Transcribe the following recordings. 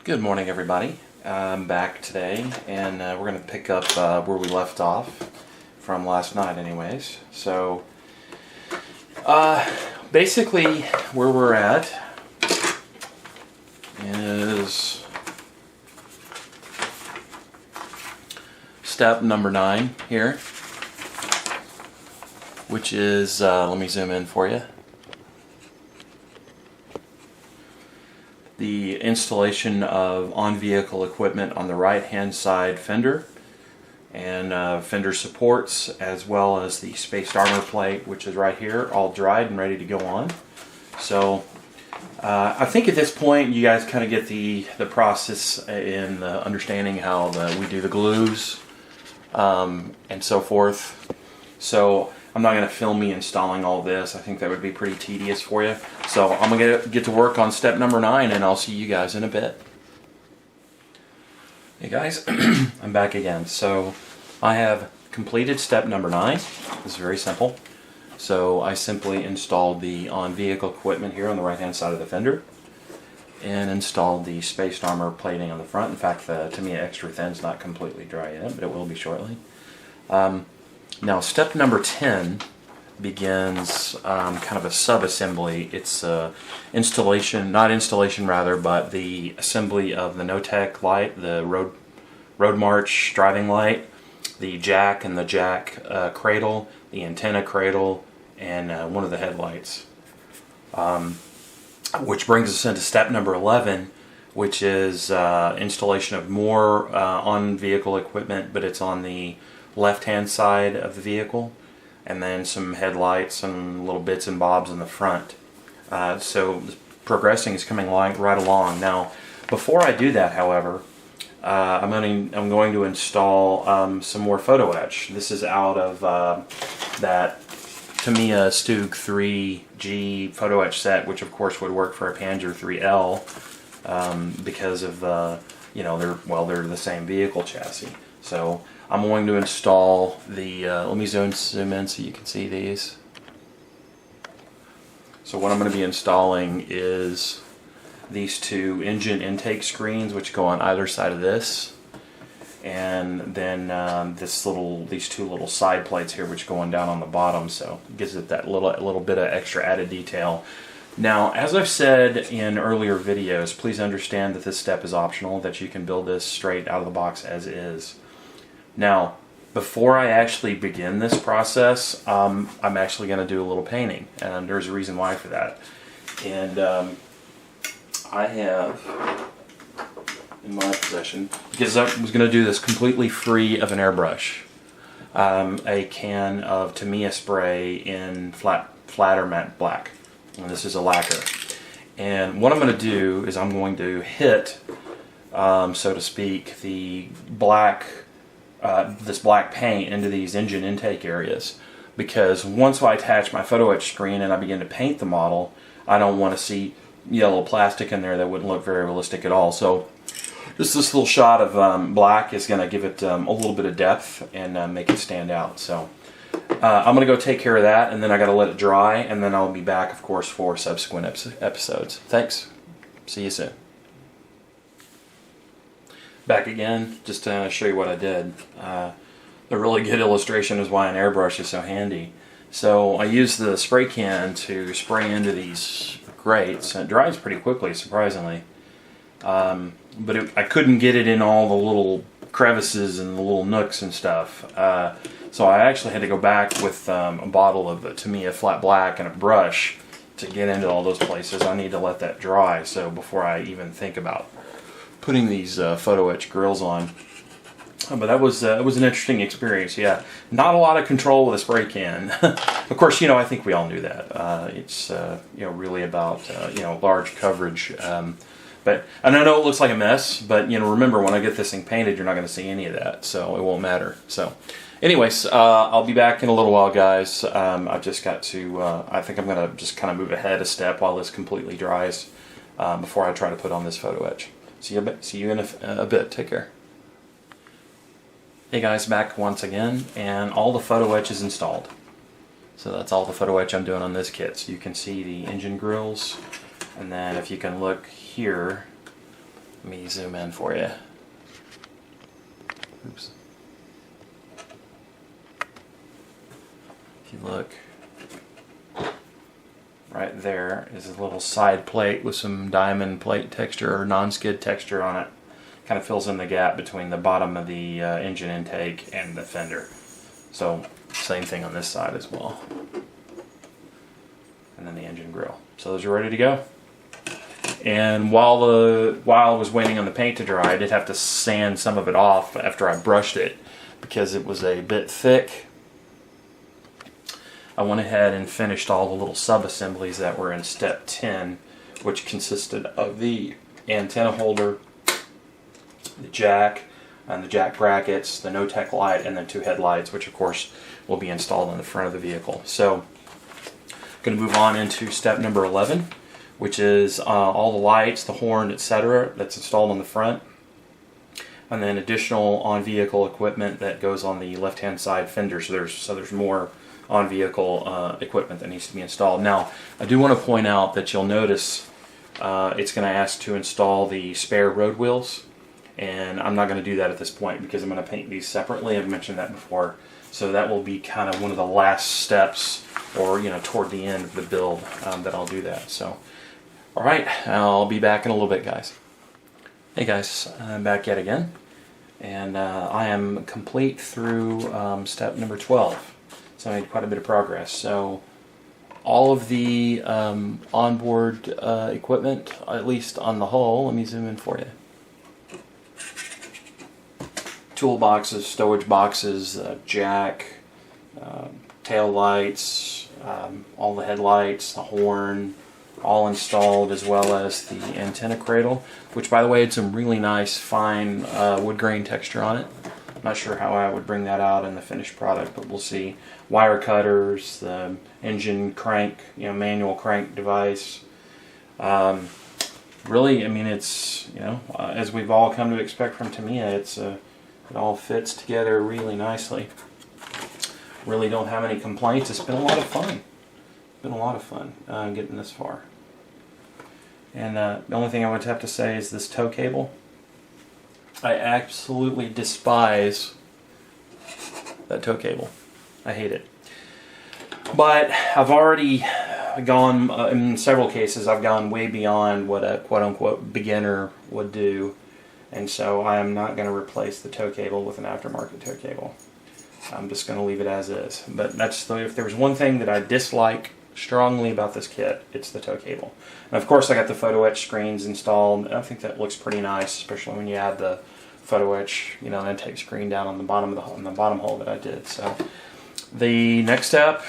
Good morning, everybody. I'm back today, and we're going to pick up where we left off from last night anyways. So, basically where we're at is step number 9 here, which is, let me zoom in for you. The installation of on-vehicle equipment on the right-hand side fender and fender supports, as well as the spaced armor plate, which is right here, all dried and ready to go on. So I think at this point you guys kind of get the process in understanding how we do the glues and so forth. So I'm not going to film me installing all this. I think that would be pretty tedious for you. So I'm going to get to work on step number 9, and I'll see you guys in a bit. Hey guys, I'm back again. So I have completed step number 9. It's very simple. So I simply installed the on-vehicle equipment here on the right-hand side of the fender and installed the spaced armor plating on the front. In fact, the Tamiya extra thin's not completely dry yet, but it will be shortly. Now, step number 10 begins kind of a sub-assembly. It's installation, not installation rather, but the assembly of the no-tech light, the road march driving light, the jack and the jack cradle, the antenna cradle, and one of the headlights. Which brings us into step number 11, which is installation of more on-vehicle equipment, but it's on the left-hand side of the vehicle, and then some headlights and little bits and bobs in the front. So progressing is coming right along. Now, before I do that, however, I'm going to install some more photo etch. This is out of that Tamiya Stug 3G photo etch set, which of course would work for a Panzer 3L because of they're the same vehicle chassis. So I'm going to install the, let me zoom in so you can see these. So what I'm going to be installing is these two engine intake screens, which go on either side of this, and then these two little side plates here, which go on down on the bottom, so it gives it that little bit of extra added detail. Now, as I've said in earlier videos, please understand that this step is optional, that you can build this straight out of the box as is. Now, before I actually begin this process, I'm actually going to do a little painting, and there's a reason why for that. And I have in my possession, because I was going to do this completely free of an airbrush, a can of Tamiya spray in flat or matte black, and this is a lacquer. And what I'm going to do is I'm going to hit, so to speak, the black. This black paint into these engine intake areas, because once I attach my photo etch screen and I begin to paint the model, I don't want to see yellow plastic in there. That wouldn't look very realistic at all. So just this little shot of black is going to give it a little bit of depth and make it stand out. So I'm going to go take care of that, and then I got to let it dry, and then I'll be back, of course, for subsequent episodes. Thanks. See you soon. Back again, just to show you what I did. A really good illustration is why an airbrush is so handy. So I used the spray can to spray into these grates, and it dries pretty quickly, surprisingly. But I couldn't get it in all the little crevices and the little nooks and stuff. So I actually had to go back with a bottle of the Tamiya flat black and a brush to get into all those places. I need to let that dry, so before I even think about putting these photo etch grills on. But that was an interesting experience. Yeah, not a lot of control with a spray can. Of course, I think we all knew that. It's really about large coverage. And I know it looks like a mess, but remember, when I get this thing painted, you're not going to see any of that, so it won't matter. So, anyways, I'll be back in a little while, guys. I've just got to. I think I'm going to just kind of move ahead a step while this completely dries before I try to put on this photo etch. See you in a bit. Take care. Hey guys, back once again, and all the photo etch is installed. So that's all the photo etch I'm doing on this kit. So you can see the engine grills, and then if you can look here, Let me zoom in for you. Oops. If you look, right there is a little side plate with some diamond plate texture or non-skid texture on it. Kind of fills in the gap between the bottom of the engine intake and the fender. So same thing on this side as well. And then the engine grill. So those are ready to go. And while I was waiting on the paint to dry, I did have to sand some of it off after I brushed it because it was a bit thick. I went ahead and finished all the little sub-assemblies that were in step 10, which consisted of the antenna holder, the jack, and the jack brackets, the no-tech light, and then 2 headlights, which of course will be installed on the front of the vehicle. So I'm going to move on into step number 11, which is all the lights, the horn, etc. that's installed on the front, and then additional on-vehicle equipment that goes on the left-hand side fender. So there's more on-vehicle equipment that needs to be installed. Now, I do want to point out that you'll notice it's going to ask to install the spare road wheels, and I'm not going to do that at this point because I'm going to paint these separately. I've mentioned that before. So that will be kind of one of the last steps, or toward the end of the build, that I'll do that. So. Alright, I'll be back in a little bit, guys. Hey guys, I'm back yet again, and I am complete through step number 12. So I made quite a bit of progress. So all of the onboard equipment, at least on the hull, let me zoom in for you. Toolboxes, stowage boxes, jack, tail lights, all the headlights, the horn, all installed, as well as the antenna cradle, which by the way had some really nice fine wood grain texture on it. I'm not sure how I would bring that out in the finished product, but we'll see. Wire cutters, the engine crank, manual crank device. Really, I mean, it's as we've all come to expect from Tamiya, it all fits together really nicely. Really don't have any complaints. It's been a lot of fun. Been a lot of fun getting this far. And the only thing I would have to say is this tow cable. I absolutely despise that tow cable. I hate it. But I've already gone, in several cases, I've gone way beyond what a quote-unquote beginner would do. And so I am not going to replace the tow cable with an aftermarket tow cable. I'm just going to leave it as is. But if there was one thing that I dislike strongly about this kit, it's the tow cable. And of course I got the photo etch screens installed. I think that looks pretty nice, especially when you add the photo etch, intake screen down on the bottom of on the bottom hole that I did. So the next step,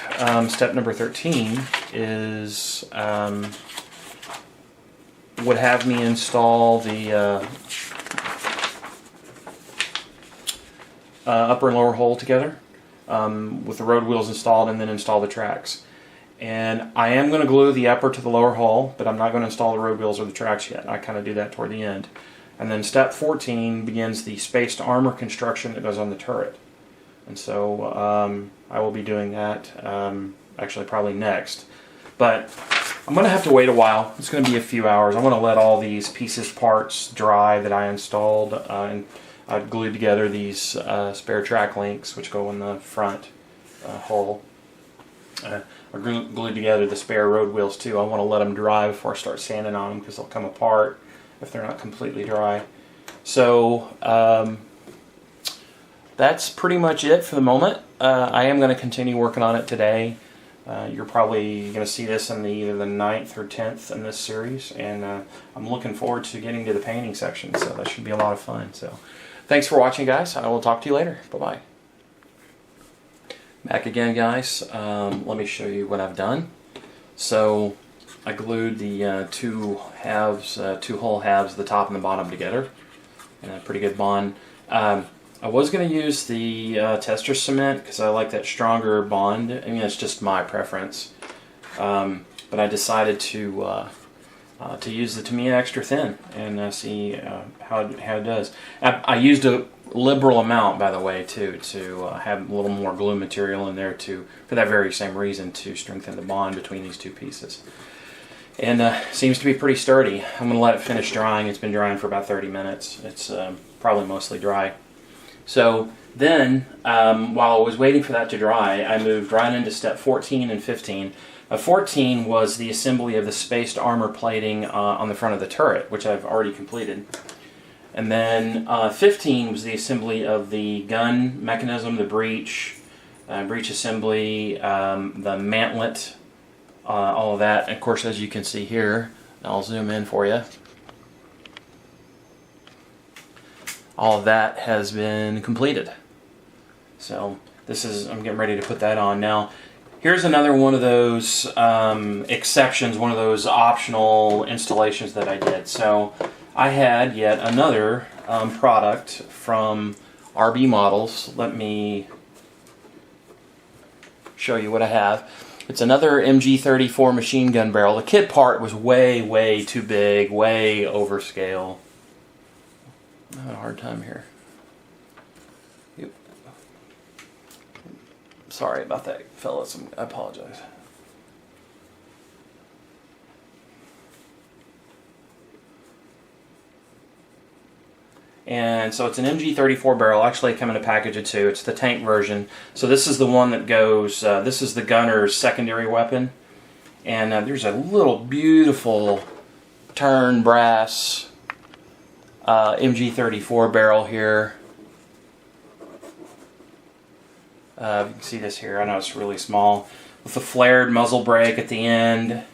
step number 13, is would have me install the upper and lower hole together with the road wheels installed, and then install the tracks. And I am going to glue the upper to the lower hull, but I'm not going to install the road wheels or the tracks yet. I kind of do that toward the end. And then step 14 begins the spaced armor construction that goes on the turret. And so I will be doing that actually probably next. But I'm going to have to wait a while. It's going to be a few hours. I want to let all these pieces, parts dry that I installed. And I've glued together these spare track links, which go in the front hull. I glued together the spare road wheels too. I want to let them dry before I start sanding on them because they'll come apart if they're not completely dry. So that's pretty much it for the moment. I am going to continue working on it today. You're probably going to see this in either the 9th or 10th in this series, and I'm looking forward to getting to the painting section, so that should be a lot of fun. So thanks for watching, guys. I will talk to you later. Bye-bye. Back again, guys. Let me show you what I've done. So I glued the two hull halves, the top and the bottom, together in a pretty good bond. I was going to use the tester cement because I like that stronger bond. I mean, it's just my preference. But I decided to use the Tamiya Extra Thin and see how it does. I used a liberal amount, by the way, too, to have a little more glue material in there for that very same reason, to strengthen the bond between these two pieces. and seems to be pretty sturdy. I'm going to let it finish drying. It's been drying for about 30 minutes. It's probably mostly dry. So then, while I was waiting for that to dry, I moved right into step 14 and 15. 14 was the assembly of the spaced armor plating on the front of the turret, which I've already completed. And then 15 was the assembly of the gun mechanism, the breech assembly, the mantlet, all of that. And of course, as you can see here, I'll zoom in for you. All of that has been completed. So I'm getting ready to put that on. Now, here's another one of those exceptions, one of those optional installations that I did. So I had yet another product from RB Models. Let me show you what I have. It's another MG34 machine gun barrel. The kit part was way too big, way overscale. I'm having a hard time here. Yep. Sorry about that, fellas. I apologize. And so it's an MG34 barrel. Actually, it came in a package of two. It's the tank version. So this is the one that goes, this is the gunner's secondary weapon. And there's a little beautiful turned brass MG34 barrel here. You can see this here. I know it's really small. With a flared muzzle brake at the end.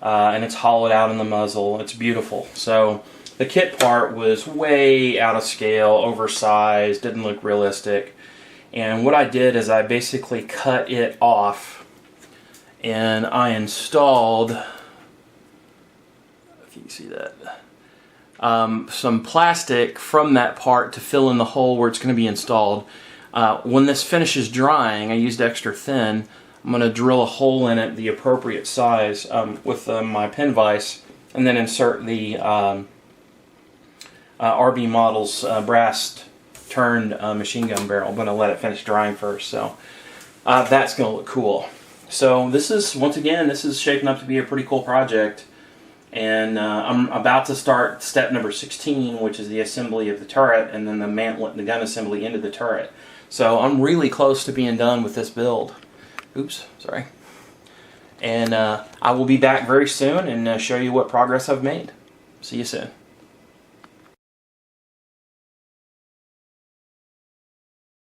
And it's hollowed out in the muzzle. It's beautiful. So the kit part was way out of scale, oversized, didn't look realistic. And what I did is I basically cut it off and I installed, if you can see that, some plastic from that part to fill in the hole where it's going to be installed. When this finishes drying, I used extra thin. I'm going to drill a hole in it the appropriate size with my pin vise and then insert the RB Models brass turned machine gun barrel. I'm going to let it finish drying first, so that's going to look cool. So this is, once again, this is shaping up to be a pretty cool project, and I'm about to start step number 16, which is the assembly of the turret and then the mantlet, the gun assembly into the turret. So I'm really close to being done with this build. Oops, sorry. And I will be back very soon and show you what progress I've made. See you soon.